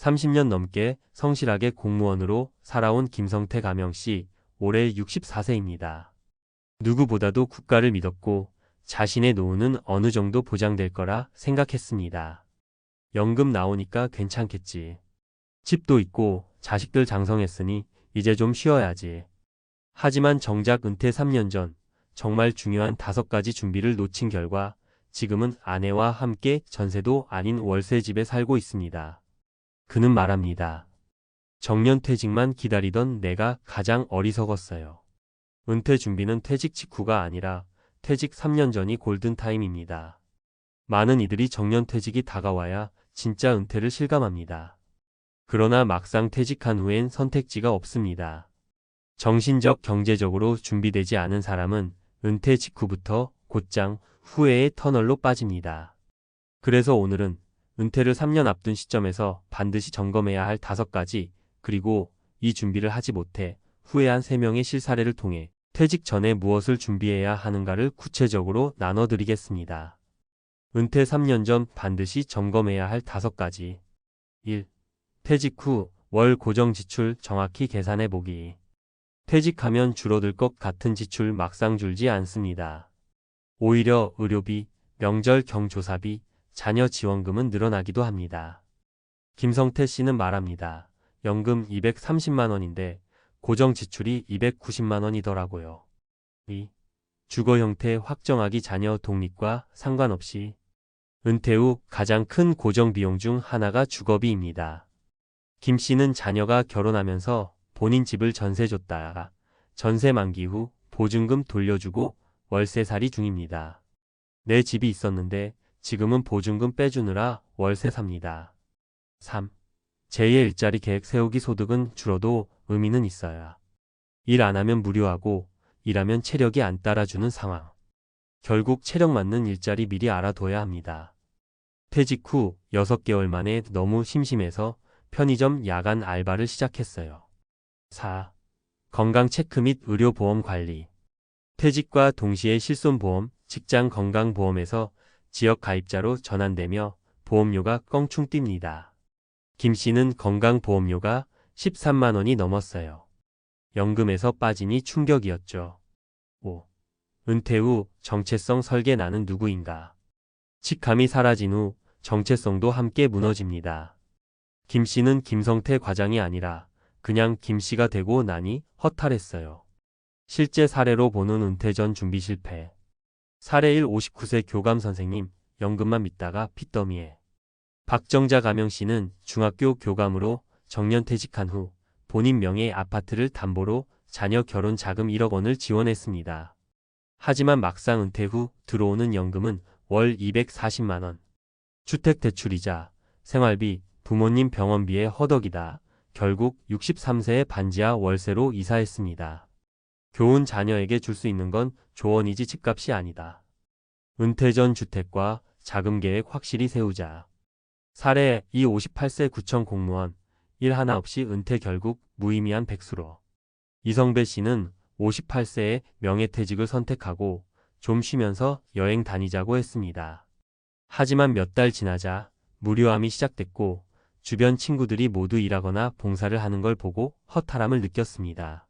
30년 넘게 성실하게 공무원으로 살아온 김성태 가명씨, 올해 64세입니다. 누구보다도 국가를 믿었고 자신의 노후는 어느 정도 보장될 거라 생각했습니다. 연금 나오니까 괜찮겠지. 집도 있고 자식들 장성했으니 이제 좀 쉬어야지. 하지만 정작 은퇴 3년 전 정말 중요한 5가지 준비를 놓친 결과 지금은 아내와 함께 전세도 아닌 월세집에 살고 있습니다. 그는 말합니다. 정년퇴직만 기다리던 내가 가장 어리석었어요. 은퇴 준비는 퇴직 직후가 아니라 퇴직 3년 전이 골든타임입니다. 많은 이들이 정년퇴직이 다가와야 진짜 은퇴를 실감합니다. 그러나 막상 퇴직한 후엔 선택지가 없습니다. 정신적, 경제적으로 준비되지 않은 사람은 은퇴 직후부터 곧장 후회의 터널로 빠집니다. 그래서 오늘은 은퇴를 3년 앞둔 시점에서 반드시 점검해야 할 5가지, 그리고 이 준비를 하지 못해 후회한 3명의 실사례를 통해 퇴직 전에 무엇을 준비해야 하는가를 구체적으로 나눠드리겠습니다. 은퇴 3년 전 반드시 점검해야 할 5가지. 1. 퇴직 후 월 고정 지출 정확히 계산해 보기. 퇴직하면 줄어들 것 같은 지출 막상 줄지 않습니다. 오히려 의료비, 명절 경조사비, 자녀 지원금은 늘어나기도 합니다. 김성태 씨는 말합니다. 연금 230만 원인데 고정 지출이 290만 원이더라고요. 2. 주거 형태 확정하기. 자녀 독립과 상관없이 은퇴 후 가장 큰 고정 비용 중 하나가 주거비입니다. 김 씨는 자녀가 결혼하면서 본인 집을 전세 줬다가 전세 만기 후 보증금 돌려주고 월세살이 중입니다. 내 집이 있었는데 지금은 보증금 빼주느라 월세 삽니다. 3. 제2의 일자리 계획 세우기. 소득은 줄어도 의미는 있어야. 일 안 하면 무료하고 일하면 체력이 안 따라주는 상황. 결국 체력 맞는 일자리 미리 알아둬야 합니다. 퇴직 후 6개월 만에 너무 심심해서 편의점 야간 알바를 시작했어요. 4. 건강 체크 및 의료보험 관리. 퇴직과 동시에 실손보험, 직장건강보험에서 지역가입자로 전환되며 보험료가 껑충 뜁니다. 김 씨는 건강보험료가 13만 원이 넘었어요. 연금에서 빠지니 충격이었죠. 5. 은퇴 후 정체성 설계. 나는 누구인가. 직함이 사라진 후 정체성도 함께 무너집니다. 김 씨는 김성태 과장이 아니라 그냥 김 씨가 되고 나니 허탈했어요. 실제 사례로 보는 은퇴 전 준비 실패. 사례 1. 59세 교감 선생님, 연금만 믿다가 핏더미에. 박정자 가명 씨는 중학교 교감으로 정년퇴직한 후 본인 명의 아파트를 담보로 자녀 결혼 자금 1억 원을 지원했습니다. 하지만 막상 은퇴 후 들어오는 연금은 월 240만 원. 주택대출이자, 생활비, 부모님 병원비에 허덕이다. 결국 63세에 반지하 월세로 이사했습니다. 교훈. 자녀에게 줄 수 있는 건 조언이지 집값이 아니다. 은퇴 전 주택과 자금 계획 확실히 세우자. 사례 2. 58세 구청 공무원, 일 하나 없이 은퇴. 결국 무의미한 백수로. 이성배 씨는 58세에 명예퇴직을 선택하고 좀 쉬면서 여행 다니자고 했습니다. 하지만 몇 달 지나자 무료함이 시작됐고 주변 친구들이 모두 일하거나 봉사를 하는 걸 보고 허탈함을 느꼈습니다.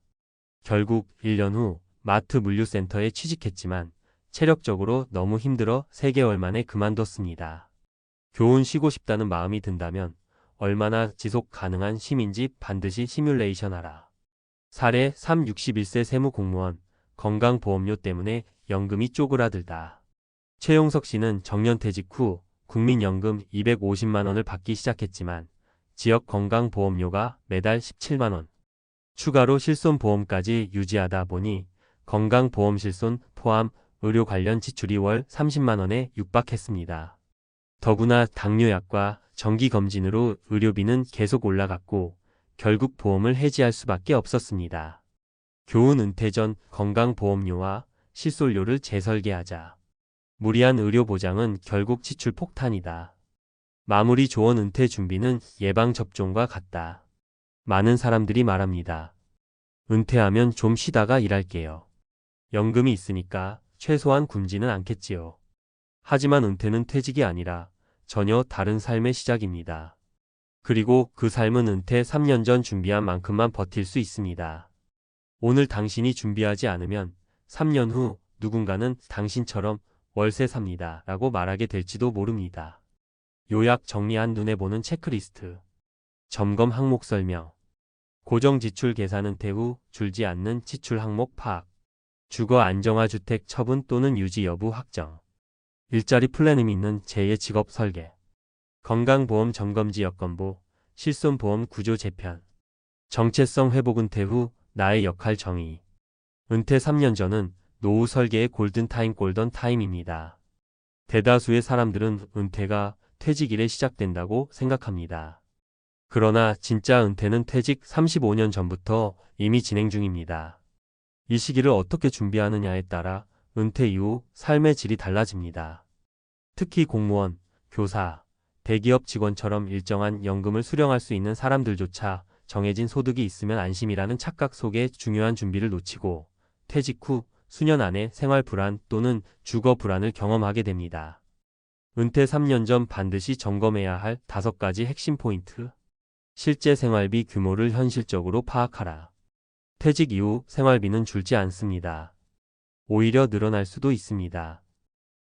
결국 1년 후 마트 물류센터에 취직했지만 체력적으로 너무 힘들어 3개월 만에 그만뒀습니다. 교훈. 쉬고 싶다는 마음이 든다면 얼마나 지속 가능한 쉼인지 반드시 시뮬레이션하라. 사례 3. 61세 세무공무원, 건강보험료 때문에 연금이 쪼그라들다. 최용석 씨는 정년퇴직 후 국민연금 250만 원을 받기 시작했지만 지역 건강보험료가 매달 17만 원. 추가로 실손보험까지 유지하다 보니 건강보험 실손 포함 의료 관련 지출이 월 30만 원에 육박했습니다. 더구나 당뇨약과 정기검진으로 의료비는 계속 올라갔고 결국 보험을 해지할 수밖에 없었습니다. 교훈. 은퇴 전 건강보험료와 실손료를 재설계하자. 무리한 의료보장은 결국 지출 폭탄이다. 마무리 조언. 은퇴 준비는 예방접종과 같다. 많은 사람들이 말합니다. 은퇴하면 좀 쉬다가 일할게요. 연금이 있으니까 최소한 굶지는 않겠지요. 하지만 은퇴는 퇴직이 아니라 전혀 다른 삶의 시작입니다. 그리고 그 삶은 은퇴 3년 전 준비한 만큼만 버틸 수 있습니다. 오늘 당신이 준비하지 않으면 3년 후 누군가는 당신처럼 월세 삽니다 라고 말하게 될지도 모릅니다. 요약 정리한 눈에 보는 체크리스트. 점검 항목 설명. 고정 지출 계산 은퇴 후 줄지 않는 지출 항목 파악. 주거 안정화 주택 처분 또는 유지 여부 확정. 일자리 플랜 의미 있는 제2의 직업 설계. 건강보험 점검지 여건보. 실손보험 구조 재편. 정체성 회복 은퇴 후 나의 역할 정의. 은퇴 3년 전은 노후 설계의 골든타임 골든타임입니다. 대다수의 사람들은 은퇴가 퇴직일에 시작된다고 생각합니다. 그러나 진짜 은퇴는 퇴직 35년 전부터 이미 진행 중입니다. 이 시기를 어떻게 준비하느냐에 따라 은퇴 이후 삶의 질이 달라집니다. 특히 공무원, 교사, 대기업 직원처럼 일정한 연금을 수령할 수 있는 사람들조차 정해진 소득이 있으면 안심이라는 착각 속에 중요한 준비를 놓치고 퇴직 후 수년 안에 생활 불안 또는 주거 불안을 경험하게 됩니다. 은퇴 3년 전 반드시 점검해야 할 5가지 핵심 포인트. 실제 생활비 규모를 현실적으로 파악하라. 퇴직 이후 생활비는 줄지 않습니다. 오히려 늘어날 수도 있습니다.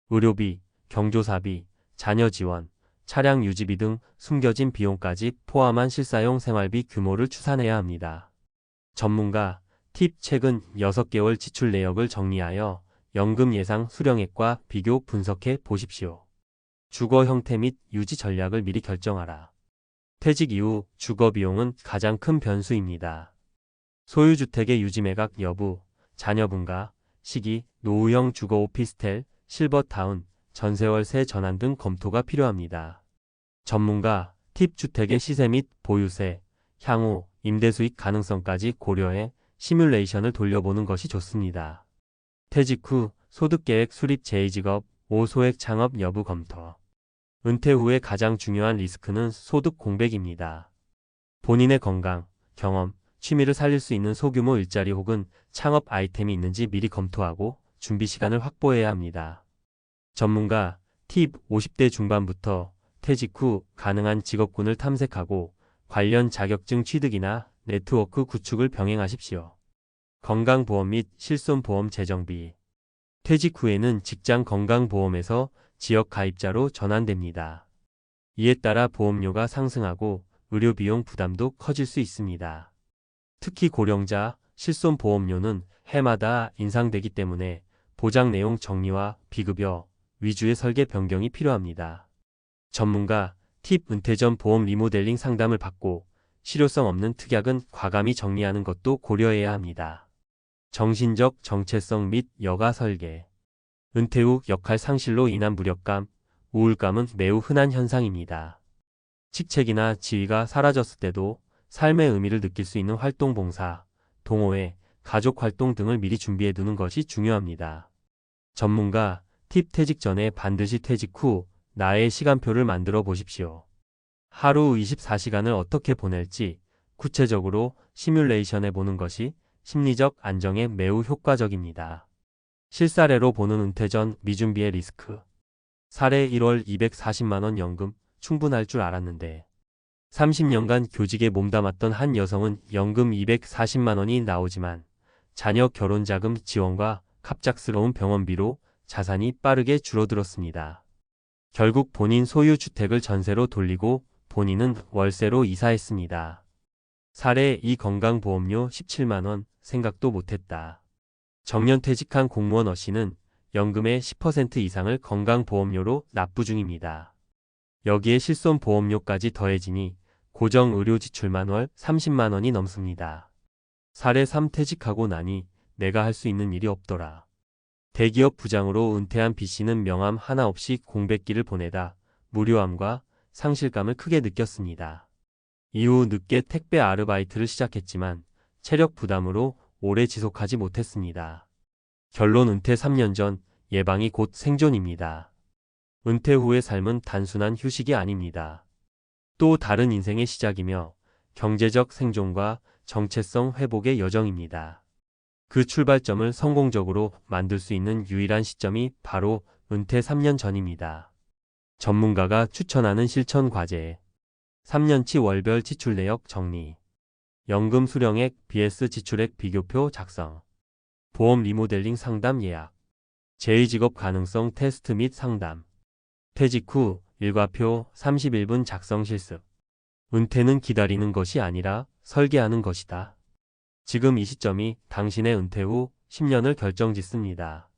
의료비, 경조사비, 자녀 지원, 차량 유지비 등 숨겨진 비용까지 포함한 실사용 생활비 규모를 추산해야 합니다. 전문가, 팁 최근 6개월 지출 내역을 정리하여 연금 예상 수령액과 비교 분석해 보십시오. 주거 형태 및 유지 전략을 미리 결정하라. 퇴직 이후 주거 비용은 가장 큰 변수입니다. 소유주택의 유지 매각 여부, 자녀분가, 시기, 노후형 주거 오피스텔, 실버타운, 전세월세 전환 등 검토가 필요합니다. 전문가, 팁 주택의 시세 및 보유세, 향후, 임대 수익 가능성까지 고려해 시뮬레이션을 돌려보는 것이 좋습니다. 퇴직 후 소득계획 수립 제2직업, 5소액 창업 여부 검토. 은퇴 후의 가장 중요한 리스크는 소득 공백입니다. 본인의 건강, 경험, 취미를 살릴 수 있는 소규모 일자리 혹은 창업 아이템이 있는지 미리 검토하고 준비 시간을 확보해야 합니다. 전문가, 팁 50대 중반부터 퇴직 후 가능한 직업군을 탐색하고 관련 자격증 취득이나 네트워크 구축을 병행하십시오. 건강보험 및 실손보험 재정비. 퇴직 후에는 직장 건강보험에서 지역 가입자로 전환됩니다. 이에 따라 보험료가 상승하고 의료비용 부담도 커질 수 있습니다. 특히 고령자, 실손보험료는 해마다 인상되기 때문에 보장 내용 정리와 비급여 위주의 설계 변경이 필요합니다. 전문가, 팁 은퇴 전 보험 리모델링 상담을 받고 실효성 없는 특약은 과감히 정리하는 것도 고려해야 합니다. 정신적 정체성 및 여가 설계. 은퇴 후 역할 상실로 인한 무력감, 우울감은 매우 흔한 현상입니다. 직책이나 지위가 사라졌을 때도 삶의 의미를 느낄 수 있는 활동 봉사, 동호회, 가족 활동 등을 미리 준비해 두는 것이 중요합니다. 전문가, 팁 퇴직 전에 반드시 퇴직 후 나의 시간표를 만들어 보십시오. 하루 24시간을 어떻게 보낼지 구체적으로 시뮬레이션해 보는 것이 심리적 안정에 매우 효과적입니다. 실사례로 보는 은퇴 전 미준비의 리스크. 사례 1월 240만원 연금 충분할 줄 알았는데 30년간 교직에 몸담았던 한 여성은 연금 240만원이 나오지만 자녀 결혼자금 지원과 갑작스러운 병원비로 자산이 빠르게 줄어들었습니다. 결국 본인 소유 주택을 전세로 돌리고 본인은 월세로 이사했습니다. 사례 2 건강보험료 17만원 생각도 못했다. 정년퇴직한 공무원 어씨는 연금의 10% 이상을 건강보험료로 납부 중입니다. 여기에 실손보험료까지 더해지니 고정의료지출만 월 30만원이 넘습니다. 사례 3 퇴직하고 나니 내가 할 수 있는 일이 없더라. 대기업 부장으로 은퇴한 B씨는 명함 하나 없이 공백기를 보내다 무료함과 상실감을 크게 느꼈습니다. 이후 늦게 택배 아르바이트를 시작했지만 체력 부담으로 오래 지속하지 못했습니다. 결론 은퇴 3년 전 예방이 곧 생존입니다. 은퇴 후의 삶은 단순한 휴식이 아닙니다. 또 다른 인생의 시작이며 경제적 생존과 정체성 회복의 여정입니다. 그 출발점을 성공적으로 만들 수 있는 유일한 시점이 바로 은퇴 3년 전입니다. 전문가가 추천하는 실천 과제. 3년치 월별 지출 내역 정리. 연금 수령액 vs 지출액 비교표 작성. 보험 리모델링 상담 예약. 제2직업 가능성 테스트 및 상담. 퇴직 후 일과표 31분 작성 실습. 은퇴는 기다리는 것이 아니라 설계하는 것이다. 지금 이 시점이 당신의 은퇴 후 10년을 결정짓습니다.